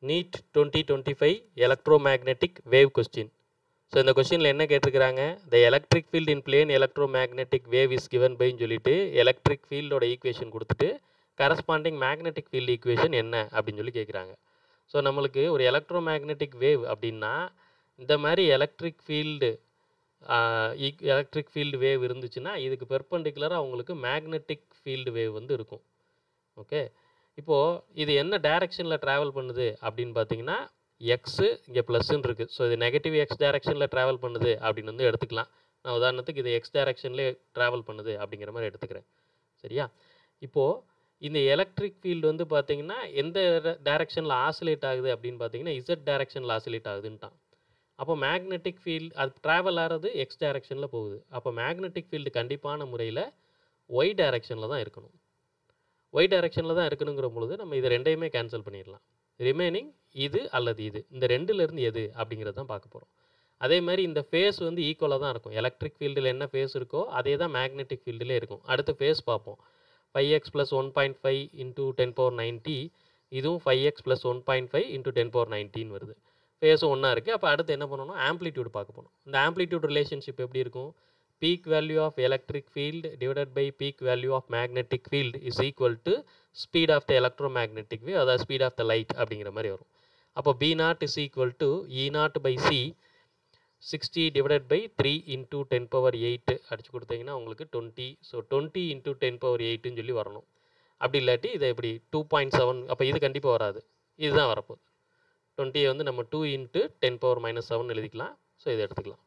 NEET 2025 electromagnetic wave question. So இந்த கொஸ்டினில் என்ன கேட்டிருக்கிறாங்க, the electric field in plane electromagnetic wave is given பைன்னு சொல்லிட்டு எலக்ட்ரிக் ஃபீல்டோட ஈக்குவேஷன் கொடுத்துட்டு கரஸ்பாண்டிங் மேக்னெட்டிக் ஃபீல்டு ஈக்குவேஷன் என்ன அப்படின்னு சொல்லி கேட்குறாங்க. ஸோ நம்மளுக்கு ஒரு எலக்ட்ரோமேக்னெட்டிக் வேவ் அப்படின்னா இந்த மாதிரி எலக்ட்ரிக் ஃபீல்டு வேவ் இருந்துச்சுன்னா இதுக்கு பெர்பெண்டிகுலராக உங்களுக்கு மேக்னெட்டிக் ஃபீல்டு வேவ் வந்து இருக்கும். ஓகே, இப்போது இது என்ன டைரக்ஷனில் ட்ராவல் பண்ணுது அப்படின்னு பார்த்தீங்கன்னா எக்ஸு இங்கே ப்ளஸ்ன்னு இருக்குது. ஸோ இது நெகட்டிவ் எக்ஸ் டைரக்ஷனில் ட்ராவல் பண்ணுது அப்படின்னு வந்து எடுத்துக்கலாம். நான் உதாரணத்துக்கு இது எக்ஸ் டைரக்ஷன்லேயே ட்ராவல் பண்ணுது அப்படிங்கிற மாதிரி எடுத்துக்கிறேன். சரியா? இப்போது இந்த எலக்ட்ரிக் ஃபீல்டு வந்து பார்த்தீங்கன்னா எந்த டைரக்ஷனில் ஆசிலேட் ஆகுது அப்படின்னு பார்த்தீங்கன்னா இசட் டைரக்ஷனில் ஆசிலேட் ஆகுதுன்ட்டான். அப்போ மேக்னெட்டிக் ஃபீல்டு அது ட்ராவல் ஆகிறது எக்ஸ் டைரக்ஷனில் போகுது. அப்போ மேக்னெட்டிக் ஃபீல்டு கண்டிப்பான முறையில் ஒய் டைரக்ஷனில் தான் இருக்கணும். ஒய் டைரக்ஷனில் தான் இருக்கணுங்கிற பொழுது நம்ம இது ரெண்டையுமே கேன்சல் பண்ணிடலாம். ரிமைனிங் இது அல்லது இது, இந்த ரெண்டுலேருந்து எது அப்படிங்கிறது தான் பார்க்க போகிறோம். அதே மாதிரி இந்த ஃபேஸ் வந்து ஈக்குவலாக தான் இருக்கும். எலக்ட்ரிக் ஃபீல்டில் என்ன ஃபேஸ் இருக்கோ அதே தான் மேக்னெட்டிக் ஃபீல்டிலே இருக்கும். அடுத்த ஃபேஸ் பார்ப்போம். 5x + 1.5 × 10⁻90, இதுவும் 5x + 1.5 × 10⁻90 வருது. ஃபேஸும் ஒன்றா இருக்குது. அப்போ அடுத்து என்ன பண்ணணும், ஆம்ப்ளிடியூட் பார்க்க போகணும். இந்த ஆம்ப்ளிடியூட் ரிலேஷன்ஷிப் எப்படி இருக்கும், peak value of electric field divided by peak value of magnetic field is equal to speed of the electromagnetic wave, அதாவது speed of the light அப்படிங்கிற மாதிரி வரும். அப்போ B0 is equal to E0/c 60 divided by 3 × 10⁸ அடிச்சு கொடுத்தீங்கன்னா உங்களுக்கு 20. So 20 × 10⁸ சொல்லி வரணும். அப்படி இல்லாட்டி இதை எப்படி 2.7, அப்போ இது கண்டிப்பாக வராது, இதுதான் வரப்போகுது. 20 வந்து நம்ம 2 × 10⁻⁷ எழுதிக்கலாம். ஸோ இதை எடுத்துக்கலாம்.